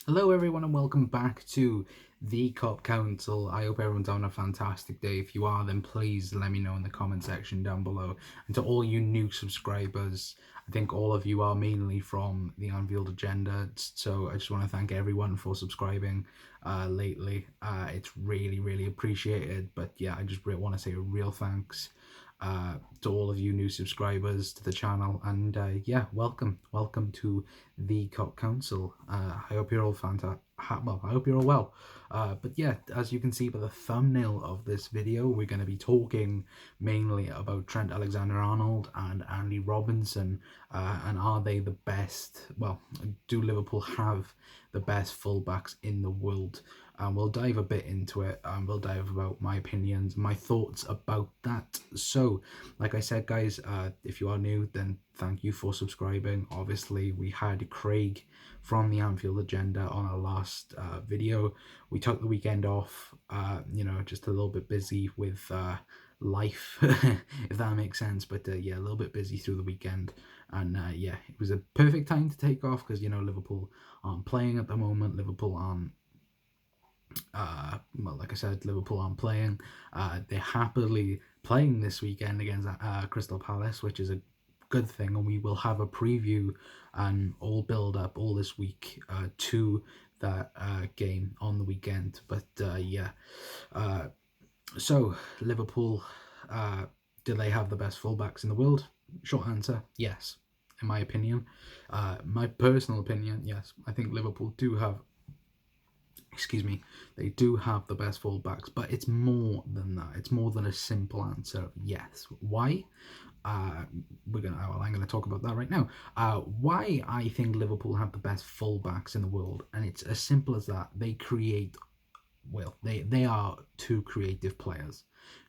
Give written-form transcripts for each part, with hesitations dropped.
Hello everyone and welcome back to the Cop Council. I hope everyone's having a fantastic day. If you are, then please let me know in the comment section down below. And to all you new subscribers, I think all of you are mainly from the Anfield Agenda, so I just want to thank everyone for subscribing lately. It's really appreciated, but yeah, I just want to say a real thanks to all of you new subscribers to the channel, and yeah, welcome to the Cop Council. I hope you're all fantastic. Well, I hope you're all well. But yeah, as you can see by the thumbnail of this video, we're going to be talking mainly about Trent Alexander-Arnold and Andy Robinson, and are they the best? Well, do Liverpool have the best fullbacks in the world? And we'll dive a bit into it, and we'll dive about my opinions, my thoughts about that. So, like I said, guys, if you are new, then thank you for subscribing. Obviously, we had Craig from the Anfield Agenda on our last video. We took the weekend off, just a little bit busy with life, if that makes sense. But yeah, a little bit busy through the weekend. And yeah, it was a perfect time to take off because, Liverpool aren't playing at the moment. Liverpool aren't well, like I said, Liverpool aren't playing. They're happily playing this weekend against Crystal Palace, which is a good thing, and we will have a preview and all build up all this week to that game on the weekend. But yeah, so Liverpool, do they have the best fullbacks in the world? Short answer, yes. In my opinion, my personal opinion, yes. I think Liverpool do have, they do have the best fullbacks, but it's more than that. It's more than a simple answer of yes. Why? I'm gonna talk about that right now. Why I think Liverpool have the best fullbacks in the world, and it's as simple as that. They create, well, they are two creative players.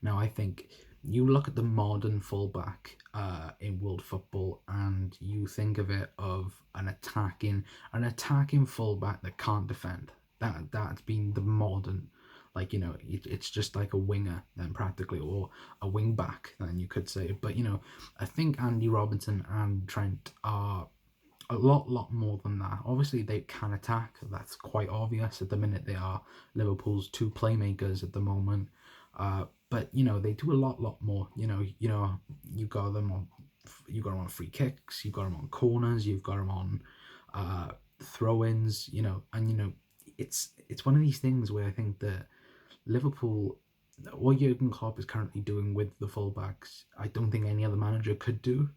Now I think you look at the modern fullback in world football, and you think of it of an attacking fullback that can't defend. That's been the modern, like, it's just like a winger then practically, or a wing back then you could say. But I think Andy Robinson and Trent are a lot more than that. Obviously they can attack, that's quite obvious. At the minute they are Liverpool's two playmakers at the moment, but they do a lot more. You got them on free kicks, you've got them on corners, you've got them on throw-ins, and it's one of these things where I think that Liverpool, what Jurgen Klopp is currently doing with the fullbacks, I don't think any other manager could do.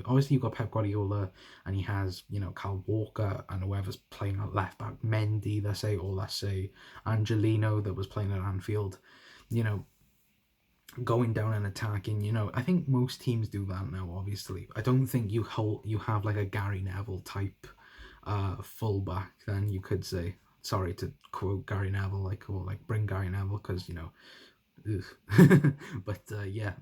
Obviously you've got Pep Guardiola, and he has, Kyle Walker and whoever's playing at left back, Mendy, let's say Angelino that was playing at Anfield, going down and attacking. I think most teams do that now. Obviously, I don't think you have like a Gary Neville type fullback, then you could say. Sorry to quote Gary Neville, or bring Gary Neville, because but yeah,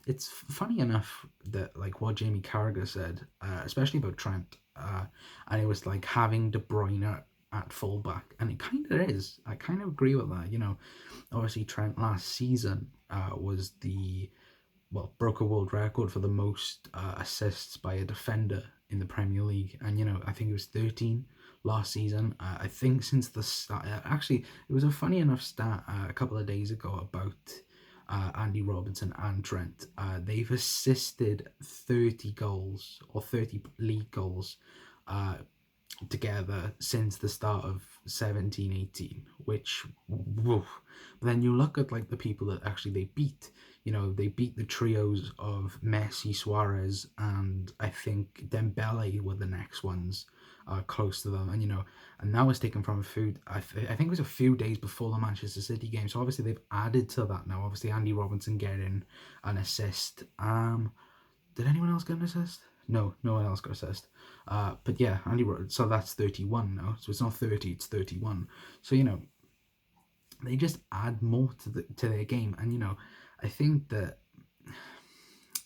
it's funny enough that, like, what Jamie Carragher said, especially about Trent, and it was like having De Bruyne at fullback, and it kind of is. I kind of agree with that. Obviously Trent last season was broke a world record for the most assists by a defender in the Premier League, and I think it was 13 last season. I think since the start, actually, it was a funny enough stat a couple of days ago about Andy Robinson and Trent. They've assisted 30 goals, or 30 league goals together since the start of 17-18, which, woof. But then you look at, like, the people that actually they beat. They beat the trios of Messi, Suarez, and I think Dembele were the next ones close to them. And that was taken from I think it was a few days before the Manchester City game. So obviously they've added to that now. Obviously Andy Robinson getting an assist. Did anyone else get an assist? No one else got assist. But yeah, so that's 31 now. So it's not 30, it's 31. So they just add more to their game, and I think that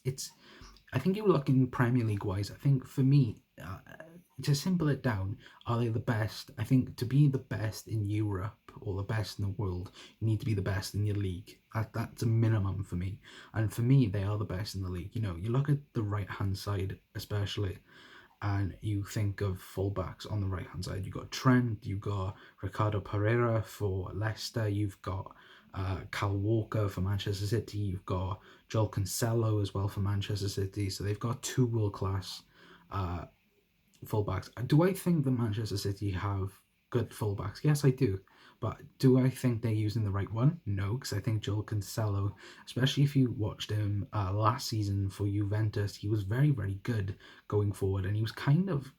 I think you look in Premier League wise. I think for me, to simple it down, are they the best? I think to be the best in Europe or the best in the world, you need to be the best in your league. That's a minimum for me. And for me, they are the best in the league. You look at the right hand side especially, and you think of fullbacks on the right hand side. You've got Trent, you've got Ricardo Pereira for Leicester, you've got Kyle Walker for Manchester City, you've got Joel Cancelo as well for Manchester City. So they've got two world class uh, fullbacks. Do I think that Manchester City have good fullbacks? Yes, I do. But do I think they're using the right one? No, because I think Joel Cancelo, especially if you watched him last season for Juventus, he was very, very good going forward, and he was kind of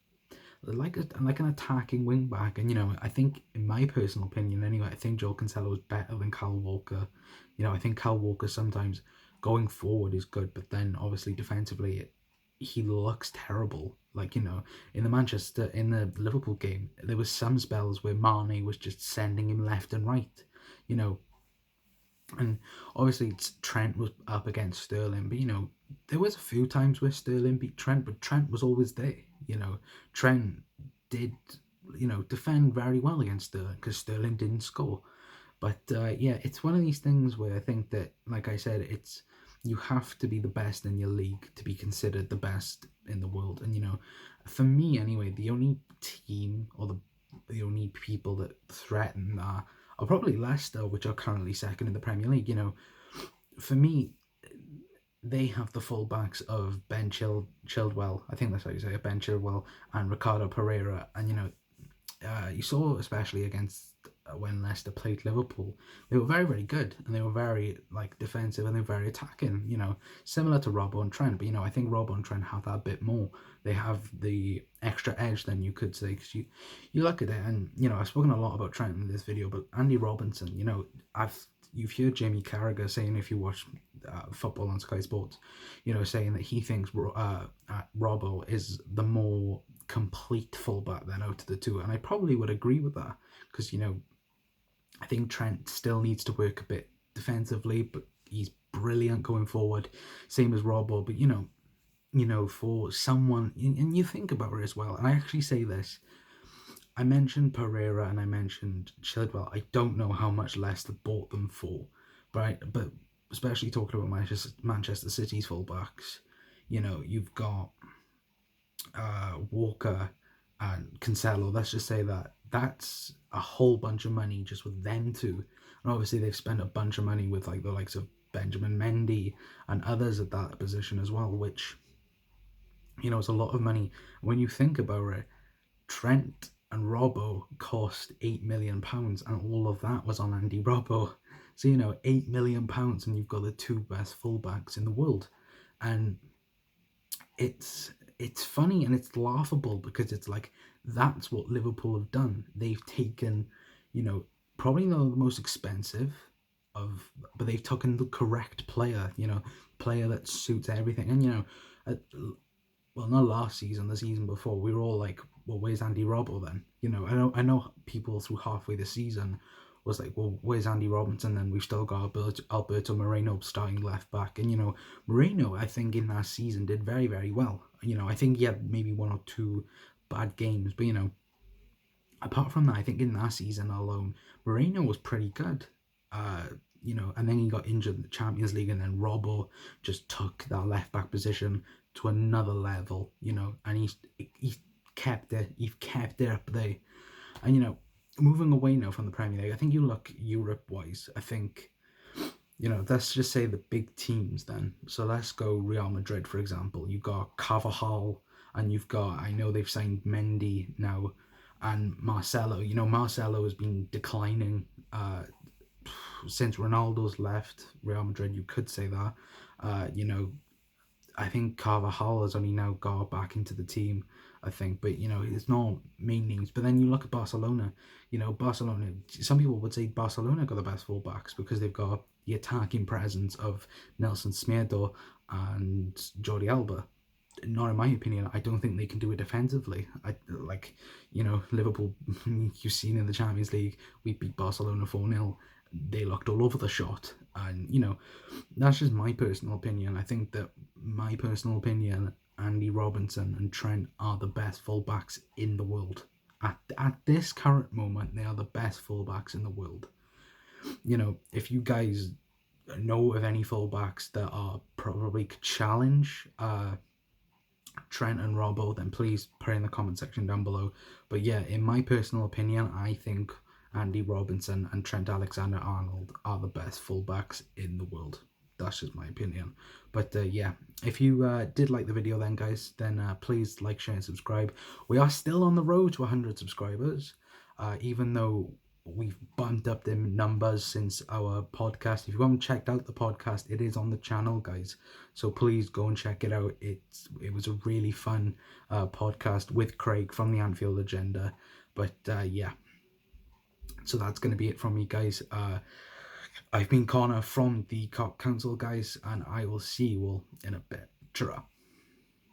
like an attacking wing back. And I think, in my personal opinion, anyway, I think Joel Cancelo is better than Kyle Walker. I think Kyle Walker sometimes going forward is good, but then obviously defensively, he looks terrible. Like, in the Liverpool game, there was some spells where Mane was just sending him left and right. You know, and obviously Trent was up against Sterling, but there was a few times where Sterling beat Trent, but Trent was always there. Trent did defend very well against Sterling because Sterling didn't score. But yeah, it's one of these things where I think that, like I said, it's you have to be the best in your league to be considered the best in the world. And for me anyway, the only team or the only people that threaten are probably Leicester, which are currently second in the Premier League. For me, they have the fullbacks of Chilwell. I think that's how you say it, Ben Chilwell, and Ricardo Pereira. And you saw especially against when Leicester played Liverpool, they were very, very good, and they were very defensive, and they were very attacking. Similar to Robbo and Trent, but I think Robbo and Trent have that bit more. They have the extra edge, then you could say, because you look at it, and I've spoken a lot about Trent in this video, but Andy Robertson, you've heard Jamie Carragher saying, if you watch football on Sky Sports, saying that he thinks Robbo is the more complete fullback than out of the two, and I probably would agree with that, because I think Trent still needs to work a bit defensively, but he's brilliant going forward. Same as Robbo, but for someone, and you think about it as well, and I actually say this, I mentioned Pereira and I mentioned Chilwell. I don't know how much Leicester bought them for, but especially talking about Manchester City's fullbacks, you've got Walker and Cancelo. Let's just say that's a whole bunch of money just with them two, and obviously they've spent a bunch of money with the likes of Benjamin Mendy and others at that position as well, which it's a lot of money. When you think about it, Trent and Robbo cost £8 million, and all of that was on Andy Robbo. So £8 million, and you've got the two best fullbacks in the world, and it's funny and it's laughable because it's like that's what Liverpool have done. They've taken, probably not the most expensive but they've taken the correct player, player that suits everything. And well, not last season, the season before, we were all like, well, where's Andy Robbo then? I know people through halfway the season was like, well, where's Andy Robertson then? We've still got Alberto Moreno starting left back. And, Moreno, I think, in that season did very, very well. I think he had maybe one or two bad games. But, apart from that, I think in that season alone, Moreno was pretty good. And then he got injured in the Champions League, and then Robbo just took that left back position to another level, and he's kept it. He's kept it up there. And moving away now from the Premier League, I think you look Europe-wise. I think let's just say the big teams then. So let's go Real Madrid, for example. You've got Carvajal, and you've got, I know they've signed Mendy now, and Marcelo. Marcelo has been declining since Ronaldo's left Real Madrid. You could say that. I think Carvajal has only now got back into the team, I think, but it's not main names. But then you look at Barcelona. Barcelona. Some people would say Barcelona got the best fullbacks because they've got the attacking presence of Nelson Semedo and Jordi Alba. Not in my opinion. I don't think they can do it defensively. Liverpool. You've seen in the Champions League, we beat Barcelona 4-0. They looked all over the shot, and that's just my personal opinion. I think that my personal opinion, Andy Robertson and Trent are the best fullbacks in the world. At this current moment, they are the best fullbacks in the world. If you guys know of any fullbacks that are probably could challenge Trent and Robbo, then please put it in the comment section down below. But yeah, in my personal opinion, I think Andy Robinson and Trent Alexander-Arnold are the best fullbacks in the world. That's just my opinion. But yeah, if you did like the video then, guys, then please like, share, and subscribe. We are still on the road to 100 subscribers, even though we've bumped up the numbers since our podcast. If you haven't checked out the podcast, it is on the channel, guys, so please go and check it out. It was a really fun podcast with Craig from the Anfield Agenda. But yeah, so that's going to be it from me, guys. I've been Connor from the Cop Council, guys, and I will see you all in a bit. Ta-ra.